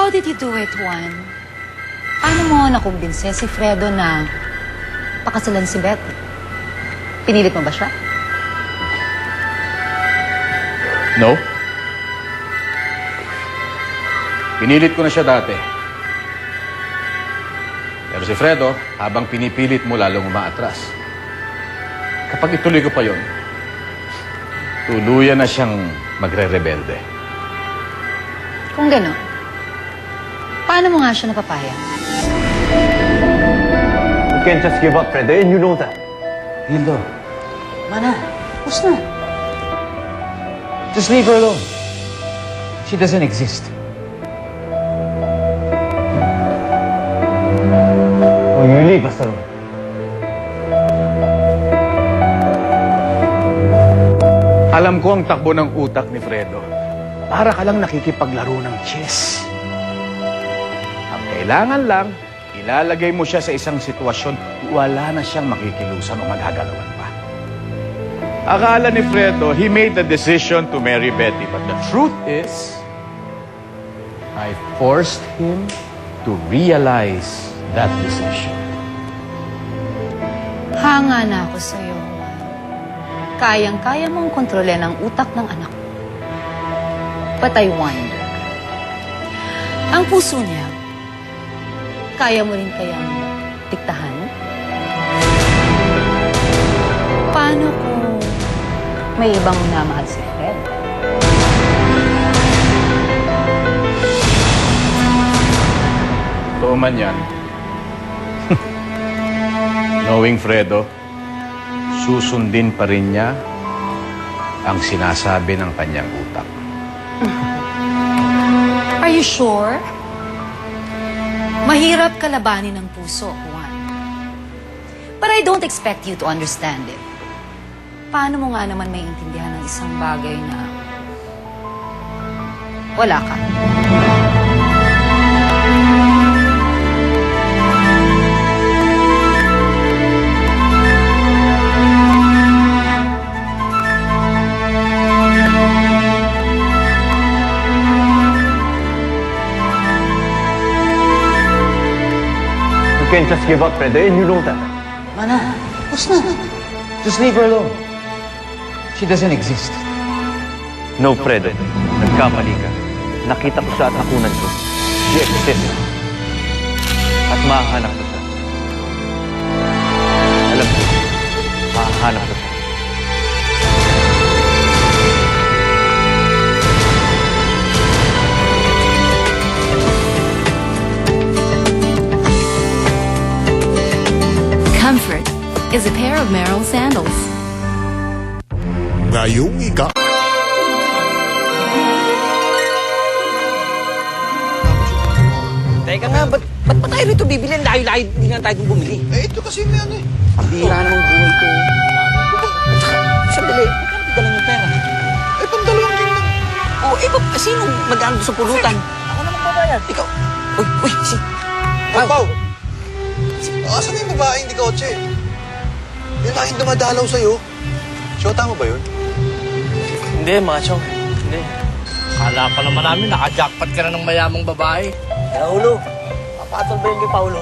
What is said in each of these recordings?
How did you do it, Juan? Paano mo nakumbinse si Fredo na pakasalan si Betty? Pinilit mo ba siya? No. Pinilit ko na siya dati. Pero si Fredo, habang pinipilit mo, lalong umaatras. Kapag ituloy ko pa yon, tuluyan na siyang magre-rebelde. Kung gano'n, paano mo nga siya napapayag? You can't just give up, Fredo, and you know that. Hildo, Mana, tapos na. Just leave her alone. She doesn't exist. Oh, you leave us alone. Alam ko ang takbo ng utak ni Fredo. Para ka lang nakikipaglaro ng chess. Ang kailangan lang, ilalagay mo siya sa isang sitwasyon, wala na siyang makikilusan o magagalawan pa. Akala ni Fredo, he made the decision to marry Betty. But the truth is, I forced him to realize that decision. Hanga na ako sa'yo, Juan. Kayang-kaya mong kontrolin ang utak ng anak mo. But I wonder, ang puso niya, kaya mo rin kayang diktahan? Paano kung may ibang namahal si Fred? Totoo man yan. Knowing Fredo, susundin pa rin niya ang sinasabi ng kanyang utak. Are you sure? Mahirap kalabanin ng puso, Juan. But I don't expect you to understand it. Paano mo nga naman maiintindihan ng isang bagay na wala ka? You can't just give up, Fredo, and you know that. Mana, tapos na. Just leave her alone. She doesn't exist. No, Fredo. Nagkamali ka. Nakita ko siya at nakunan ko. She exists. At mahahanap ko siya. Alam ko, mahahanap ko siya. Comfort is a pair of Merrell sandals. Ngayong Teka nga, ba't pa tayo rito bibilin? Layo-layo, hindi na tayo dun bumili. ito kasi may ano eh. Ang bihira namang buhay ko. At saka, sandali, magkano dala ng pera? Pandalawang king lang. Oh, sino mag-ano sa pulutan? Ako na magbabayad. Ikaw, uy, Pau! Asan na yung babaeng di kotse? Yung laging dumadalaw sa'yo. Shota mo ba yun? Hindi, macho. Hindi. Akala pa naman namin, naka-jackpot ka na ng mayamang babae. Paulo, papatol ba yun kay Paulo?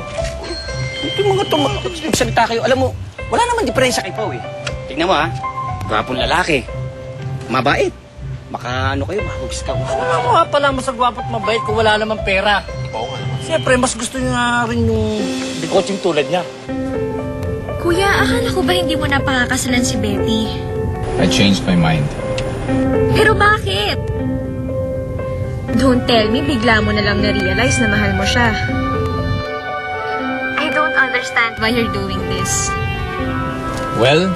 Ito yung mga magsalita kayo. Alam mo, wala naman diferensya kay Pau eh. Tingnan mo ha, gwapong lalaki, mabait. Maka ano kayo, mahugis ka. Ano mo nga pala mas gwapo't mabait kung wala namang pera? Oo nga naman. Siyempre, mas gusto niya rin yung dikotsing tulad niya. Kuya, akala ko ba hindi mo napakakasalan si Betty? I changed my mind. Pero bakit? Don't tell me bigla mo na lang na-realize na mahal mo siya. I don't understand why you're doing this. Well,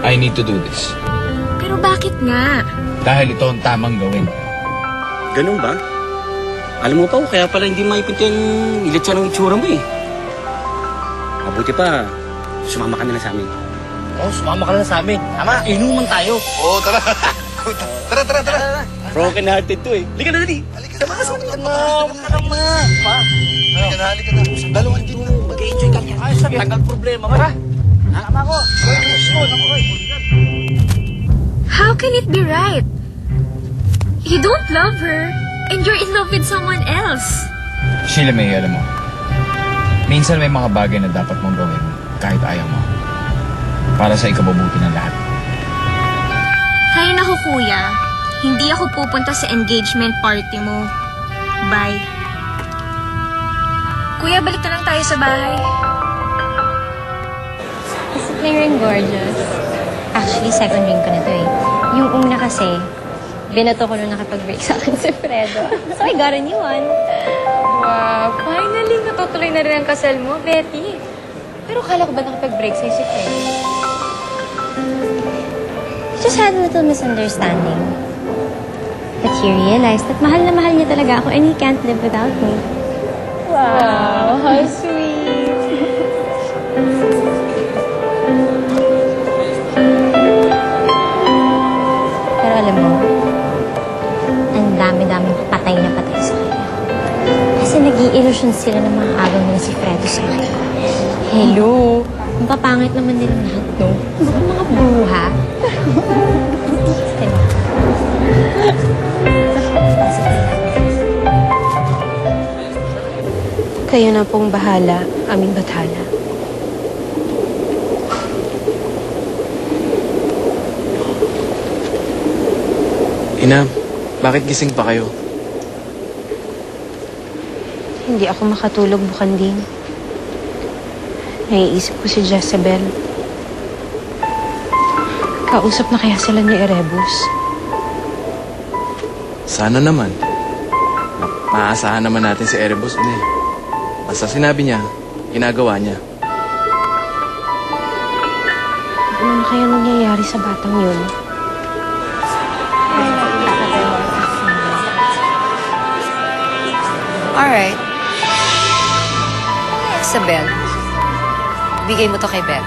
I need to do this. Pero bakit nga? Dahil ito ang tamang gawin. Ganun ba? Alam mo pa, kaya pala hindi maipinto yung ilit siya ng itsura mo eh. Mabuti pa, sumama ka na lang sa amin. Oh, sumama ka na sa amin. Tama, inuman tayo. Oo, tara. Tara. Broken hearted to eh. Halika na dali. Halika na. Halika na. Dalawang king lang. Mag-enjoy ka niya. Ayos na, tagal problema ba? Tama ko. How can it be right? You don't love her, and you're in love with someone else. Sheila May, alam mo, minsan may mga bagay na dapat mong gawin kahit ayaw mo. Para sa ikabubuti ng lahat. Hay naku kuya, hindi ako pupunta sa engagement party mo. Bye. Kuya, balik na lang tayo sa bahay. Is it clear and gorgeous? Actually, second drink ko na to eh. Yung una kasi, binato ko nung nakapag-break sa akin si Fredo. So I got a new one. Wow, finally natutuloy na rin ang kasal mo, Betty. Pero kala ko ba nakapag-break sa'yo si Fredo? We just had a little misunderstanding. But he realized that mahal na mahal niya talaga ako and he can't live without me. Wow, how sweet. Pero alam mo, ang dami-daming patay na patay sa kanya. Kasi nag-i-illusion sila ng mga agaw nila si Fredo sa kanya. Hello! Ang papangit naman nila lahat, no? Mga bruha. Kayo na pong bahala, aming bathala. Ina, bakit gising pa kayo? Hindi ako makatulog bukanding. Naiisip ko si Jezebel. Kausap na kaya sila ni Erebus? Sana naman. Maaasahan naman natin si Erebus, Ina. Basta sinabi niya, ginagawa niya. Ano na kaya nangyayari sa batang yun? Alright. Isabel, bigay mo to kay Beth.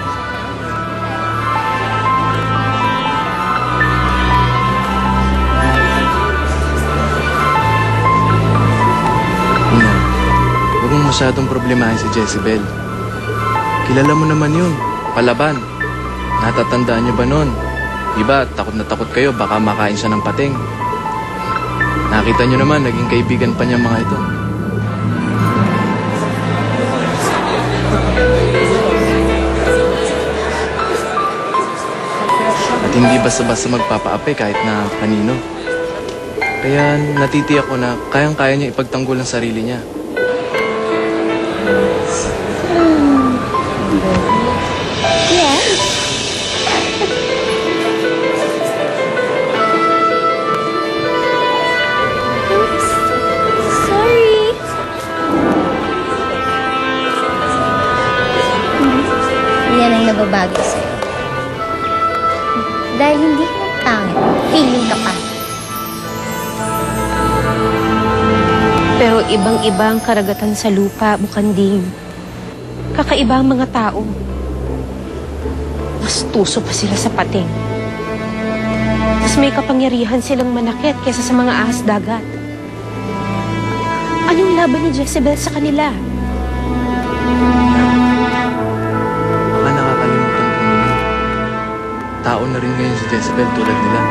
Ina, huwag mong masyadong problemahin si Jezebel. Kilala mo naman yun, palaban. Natatandaan niyo ba nun? Diba, takot na takot kayo, baka makain siya ng pating. Nakita niyo naman, naging kaibigan pa niya mga ito. At hindi basta-basta magpapaapi kahit na kanino. Kaya natitiyak ko na kayang-kaya niya ipagtanggol ang sarili niya. Sorry! Yan ang nababagay sa'yo. Dahil hindi ka pangit, feeling ka pa. Pero ibang-iba ang karagatan sa lupa, bukanding. Kakaiba ang mga tao. Mas tuso pa sila sa pating. Mas may kapangyarihan silang manakit kaysa sa mga ahas dagat. Anong laban ni Jezebel sa kanila? Baka nakakalimutan ko nila. Tao na rin ngayon si Jezebel tulad nila.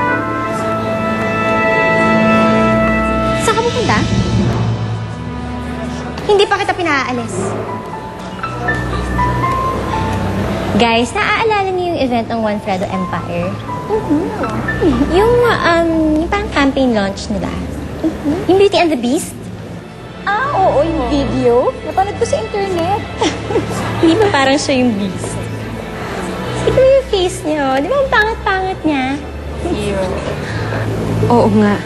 Saan ka pupunta? Hindi pa kita pinaalis. Guys, naaalala niyo yung event ng One Fredo Empire? Yung parang campaign launch nila. Yung Beauty and the Beast? Ah, oo, yung video. Napanood ko sa internet. Hindi ba parang siya yung Beast? Ito yung face niyo. Di ba ang pangat-pangat niya? Oo nga.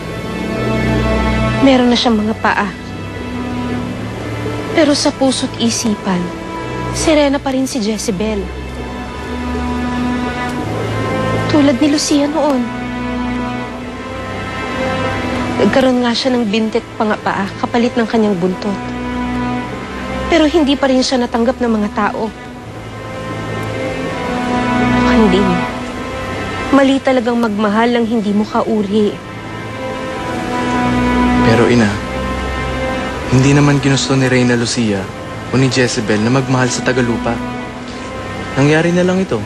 Meron na siyang mga paa. Pero sa puso't isipan, serena pa rin si Jezebel. Tulad ni Lucia noon. Nagkaroon nga siya ng bintit pangapaa kapalit ng kanyang buntot. Pero hindi pa rin siya natanggap ng mga tao. Hindi. Mali talagang magmahal lang hindi mo kauri. Pero ina, hindi naman ginusto ni Reyna Lucia o ni Jezebel na magmahal sa Tagalupa. Nangyari na lang ito.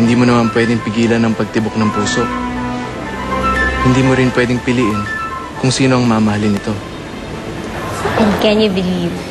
Hindi mo naman pwedeng pigilan ang pagtibok ng puso. Hindi mo rin pwedeng piliin kung sino ang mamahalin ito. Can you believe?